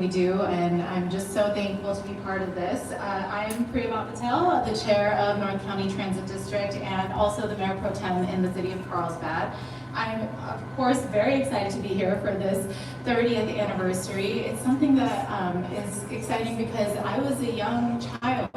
we do, and I'm just so thankful to be part of this. I'm Priya Patel, the chair of North County Transit District and also the mayor pro tem in the city of Carlsbad. I'm, of course, very excited to be here for this 30th anniversary. It's something that is exciting because I was a young child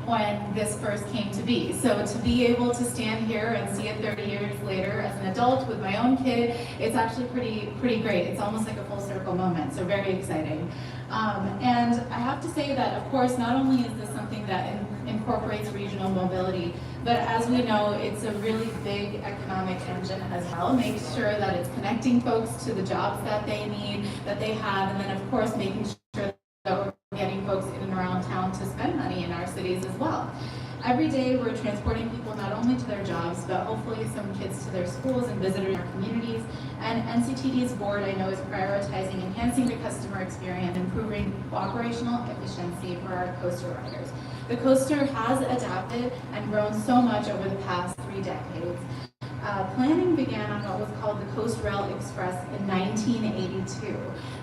when this first came to be. So to be able to stand here and see it 30 years later as an adult with my own kid, it's actually pretty great. It's almost like a full circle moment, so very exciting. And I have to say that, of course, not only is this something that incorporates regional mobility, but as we know, it's a really big economic engine as well. Make sure that it's connecting folks to the jobs that they need, that they have, and then of course making sure that we're getting folks in and around town to spend money in our cities as well. Every day we're transporting people not only to their jobs, but hopefully some kids to their schools and visitors in our communities. And NCTD's board, I know, is prioritizing enhancing the customer experience, improving operational efficiency for our coaster riders. The coaster has adapted and grown so much over the past 3 decades. Planning began on what was called the Coast Rail Express in 1982.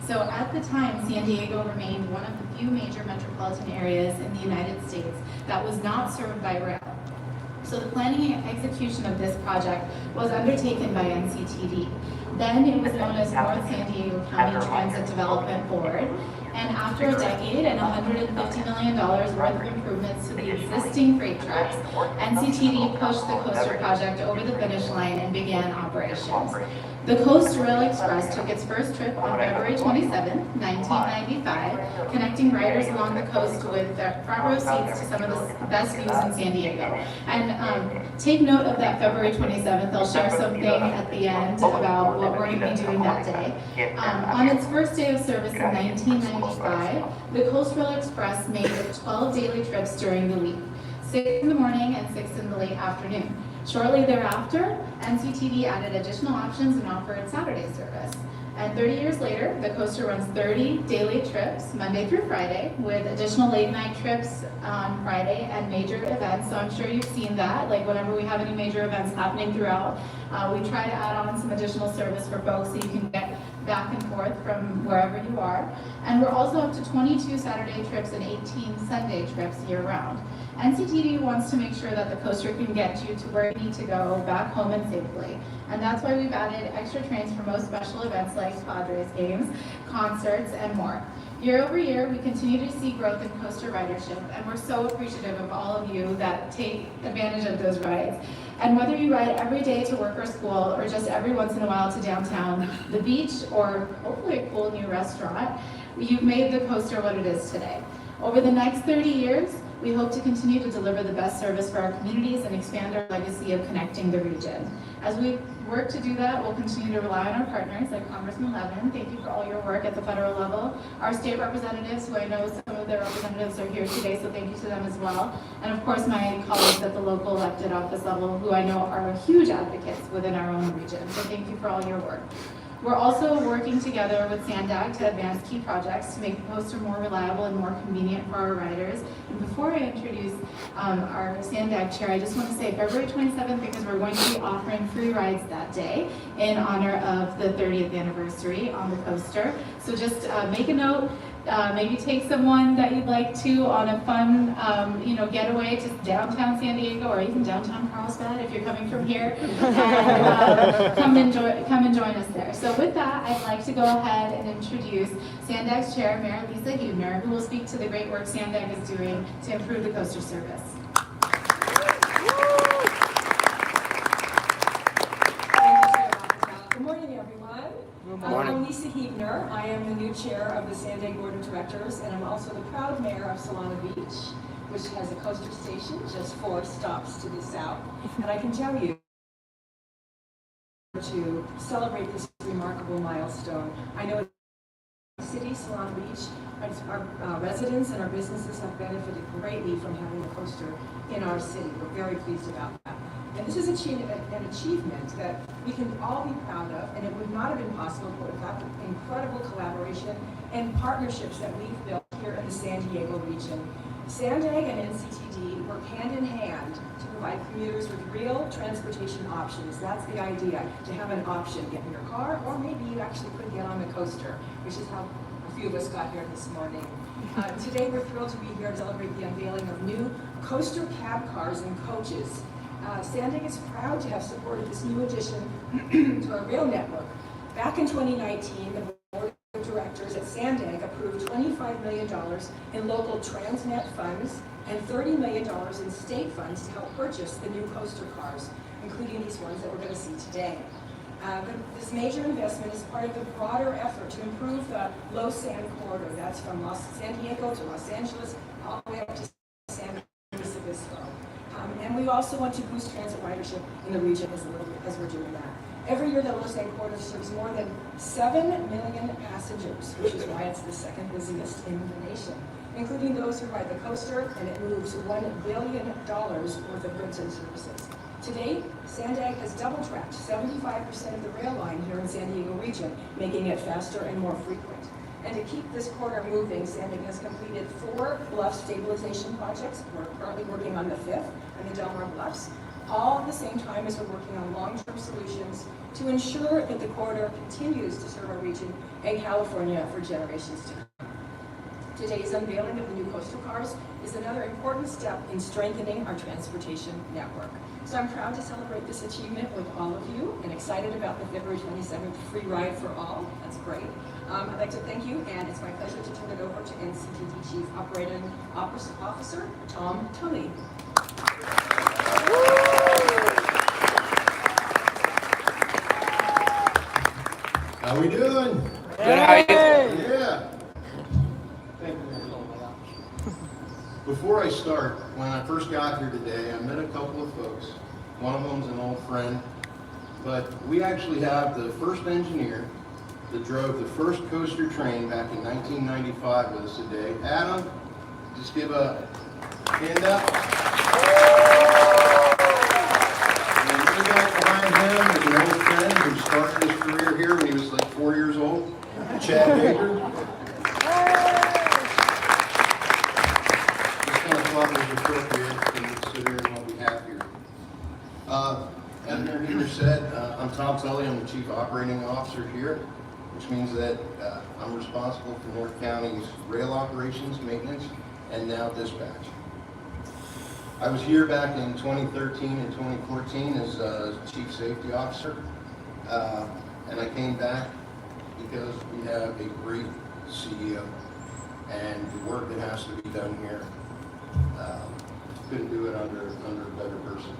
So at the time, San Diego remained one of the few major metropolitan areas in the United States that was not served by rail. So the planning and execution of this project was undertaken by NCTD. Then it was known as North San Diego County Transit Development Board. And after a decade and $150 million worth of improvements to the existing freight tracks, NCTD pushed the coaster project over the finish line and began operations. The Coast Rail Express took its first trip on February 27, 1995, connecting riders along the coast with their front row seats to some of the best views in San Diego. And take note of that February 27th. I'll share something at the end about what we're going to be doing that day. On its first day of service in 1995, the Coast Rail Express made 12 daily trips during the week, 6 in the morning and 6 in the late afternoon. Shortly thereafter, NCTD added additional options and offered Saturday service. And 30 years later, the coaster runs 30 daily trips, Monday through Friday, with additional late night trips on Friday and major events. So I'm sure you've seen that, like whenever we have any major events happening throughout, we try to add on some additional service for folks so you can get back and forth from wherever you are. And we're also up to 22 Saturday trips and 18 Sunday trips year-round. NCTD wants to make sure that the coaster can get you to where you need to go, back home and safely. And that's why we've added extra trains for most special events like Padres games, concerts, and more. Year over year, we continue to see growth in coaster ridership, and we're so appreciative of all of you that take advantage of those rides. And whether you ride every day to work or school, or just every once in a while to downtown, the beach, or hopefully a cool new restaurant, you've made the coaster what it is today. Over the next 30 years, we hope to continue to deliver the best service for our communities and expand our legacy of connecting the region. As we work to do that, we'll continue to rely on our partners like Congressman Levin. Thank you for all your work at the federal level. Our state representatives, who I know some of their representatives are here today, so thank you to them as well. And of course, my colleagues at the local elected office level, who I know are huge advocates within our own region. So thank you for all your work. We're also working together with SANDAG to advance key projects to make the coaster more reliable and more convenient for our riders. And before I introduce our SANDAG chair, I just want to say February 27th, because we're going to be offering free rides that day in honor of the 30th anniversary on the coaster. So just make a note. Maybe take someone that you'd like to on a fun, getaway to downtown San Diego or even downtown Carlsbad if you're coming from here, and come and join us there. So with that, I'd like to go ahead and introduce SANDAG's chair, Mayor Lisa Huebner, who will speak to the great work SANDAG is doing to improve the coaster service. Good morning, everyone. I'm Lisa Huebner. I am the new chair of the SANDAG Board of Directors, and I'm also the proud mayor of Solana Beach, which has a coaster station just 4 stops to the south. And I can tell you, to celebrate this remarkable milestone, I know the city, Solana Beach, our residents and our businesses have benefited greatly from having a coaster in our city. We're very pleased about that. And this is an achievement that we can all be proud of, and it would not have been possible without the incredible collaboration and partnerships that we've built here in the San Diego region. SANDAG and NCTD work hand in hand to provide commuters with real transportation options. That's the idea, to have an option. Get in your car, or maybe you actually could get on the coaster, which is how A few of us got here this morning. Today we're thrilled to be here to celebrate the unveiling of new coaster cab cars and coaches. Sandig is proud to have supported this new addition to our rail network. Back in 2019, the board of directors at Sandig approved $25 million in local Transnet funds and $30 million in state funds to help purchase the new coaster cars, including these ones that we're going to see today. This major investment is part of the broader effort to improve the low sand corridor. That's from San Diego to Los Angeles, all the way up to San Luis Obispo. And we also want to boost transit ridership in the region as we're doing that. Every year, the low sand corridor serves more than 7 million passengers, which is why it's the second busiest in the nation, including those who ride the coaster, and it moves $1 billion worth of goods and services. To date, Sandig has double-tracked 75% of the rail line here in San Diego region, making it faster and more frequent. And to keep this corridor moving, Sandig has completed 4 bluff stabilization projects. We're currently working on the 5th and the Del Mar Bluffs, all at the same time as we're working on long-term solutions to ensure that the corridor continues to serve our region and California for generations to come. Today's unveiling of the new coaster cars is another important step in strengthening our transportation network. So I'm proud to celebrate this achievement with all of you and excited about the February 27th free ride for all. That's great. I'd like to thank you, and it's my pleasure to turn it over to NCTD Chief Operating Officer Tom Tully. How we doing? Good, how are you? Yeah. Thank you. Before I start, when I first got here today, I met a couple of folks. One of them's an old friend, but we actually have the first engineer that drove the first coaster train back in 1995 with us today. Adam, just give a hand up. And the guy behind him is an old friend who started his career here when he was like 4 years old, Chad Baker. Just kind of thought it was appropriate considering what we have here. As Mayor Heater said, I'm Tom Tully. I'm the Chief Operating Officer here, which means that I'm responsible for North County's rail operations, maintenance, and now dispatch. I was here back in 2013 and 2014 as Chief Safety Officer, and I came back because we have a great CEO, and the work that has to be done here, couldn't do it under a better person.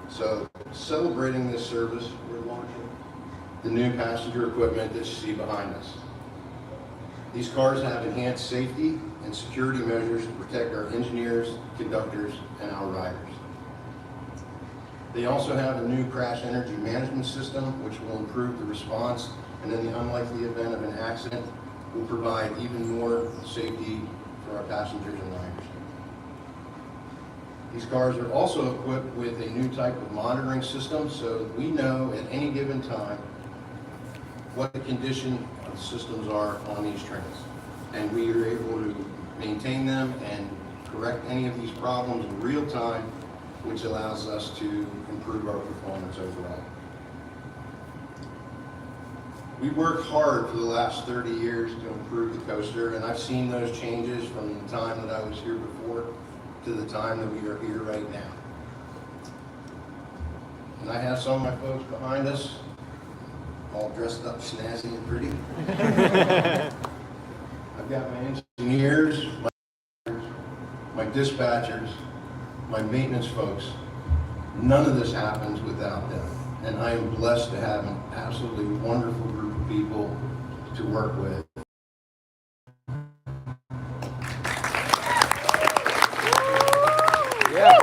So, celebrating this service, we're launching the new passenger equipment that you see behind us. These cars have enhanced safety and security measures to protect our engineers, conductors, and our riders. They also have a new crash energy management system, which will improve the response, and in the unlikely event of an accident, will provide even more safety for our passengers and riders. These cars are also equipped with a new type of monitoring system, so we know at any given time what the condition of the systems are on these trains. And we are able to maintain them and correct any of these problems in real time, which allows us to improve our performance overall. We worked hard for the last 30 years to improve the coaster, and I've seen those changes from the time that I was here before to the time that we are here right now. And I have some of my folks behind us, all dressed up snazzy and pretty. I've got my engineers, my dispatchers, my maintenance folks. None of this happens without them. And I am blessed to have an absolutely wonderful group of people to work with. Yeah.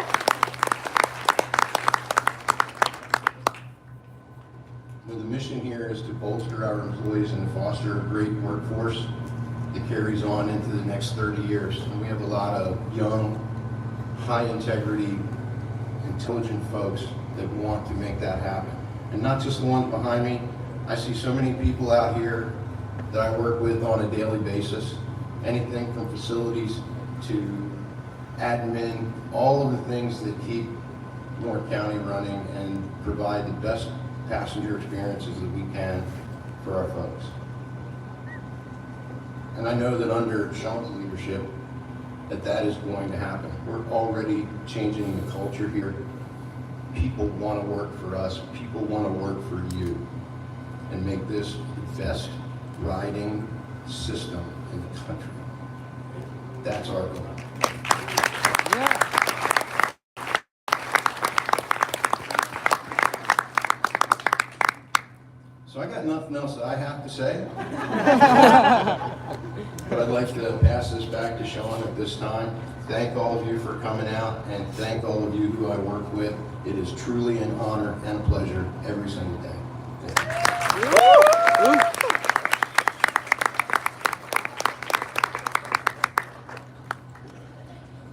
The mission here is to bolster our employees and to foster a great workforce that carries on into the next 30 years. And we have a lot of young, high integrity, intelligent folks that want to make that happen. And not just the ones behind me. I see so many people out here that I work with on a daily basis. Anything from facilities to admin, all of the things that keep North County running and provide the best passenger experiences that we can for our folks. And I know that under Sean's leadership, that is going to happen. We're already changing the culture here. People want to work for us. People want to work for you and make this the best riding system in the country. That's our goal. So I got nothing else that I have to say. But I'd like to pass this back to Sean at this time. Thank all of you for coming out, and thank all of you who I work with. It is truly an honor and a pleasure every single day.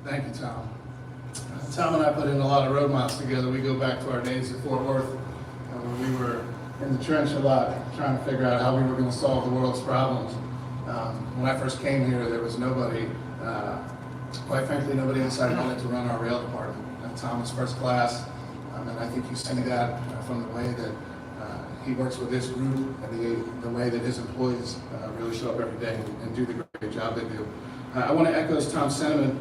Thank you, Tom. Tom and I put in a lot of road miles together. We go back to our days at Fort Worth, when we were in the trench a lot, trying to figure out how we were going to solve the world's problems. When I first came here, there was nobody, quite frankly, nobody inside wanted to run our rail department. Tom was first class, and I think you see that from the way that he works with his group and the way that his employees really show up every day and do the great job they do. I want to echo Tom's sentiment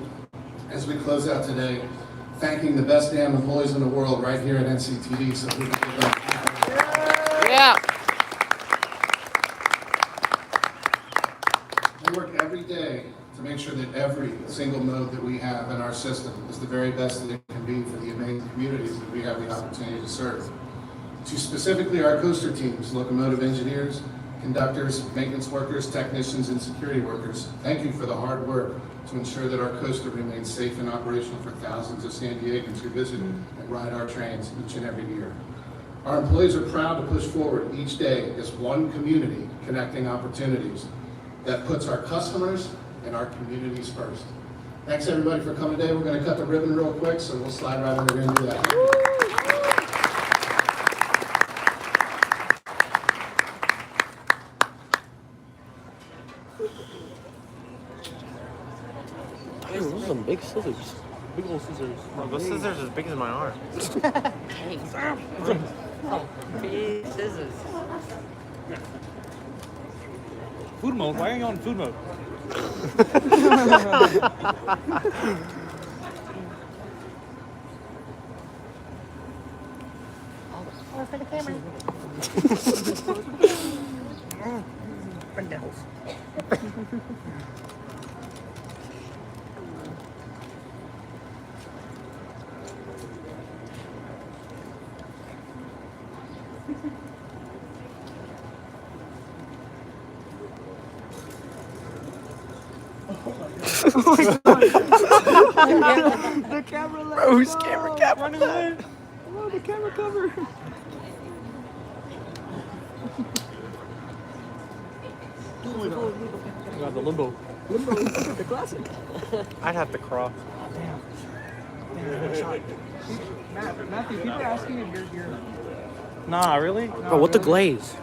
as we close out today, thanking the best damn employees in the world right here at NCTD. So we can give them. Yeah. We work every day to make sure that every single node that we have in our system is the very best that it can be for the amazing communities that we have the opportunity to serve. To specifically our coaster teams, locomotive engineers, conductors, maintenance workers, technicians, and security workers, thank you for the hard work to ensure that our coaster remains safe and operational for thousands of San Diegans who visit and ride our trains each and every year. Our employees are proud to push forward each day as one community connecting opportunities that puts our customers and our communities first. Thanks everybody for coming today. We're going to cut the ribbon real quick, so we'll slide right under here and do that. Hey, those are some big scissors. Big old scissors. Oh, those scissors are as big as my arm. Big scissors. Food mode? Why are you on food mode? The camera left. Who's camera cover? Run away. Oh, the camera cover. I got the limbo. The classic. I'd have to cross. Matthew, people are asking if you're... Nah, really? Bro, what the glaze?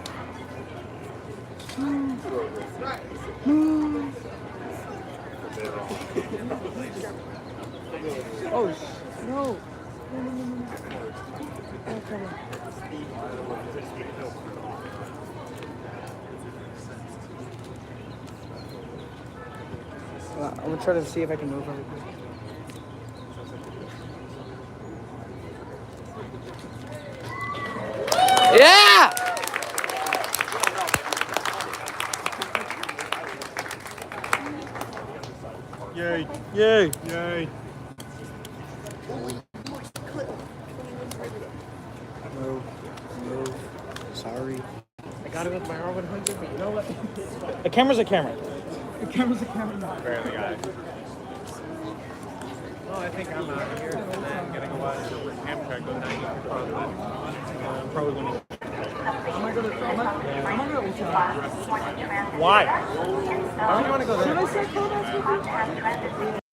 Oh, no. I'm gonna try to see if I can move everything. Yeah! Yay! Yay! Yay! Move. Sorry. I got it with my R100, but you know what? A camera's a camera. The camera's a camera. Barely got it. Well, I think I'm out of here and then getting a watch over Amtrak go 90 probably winning. I'm gonna go to Why? Why do you want to go there? Should I say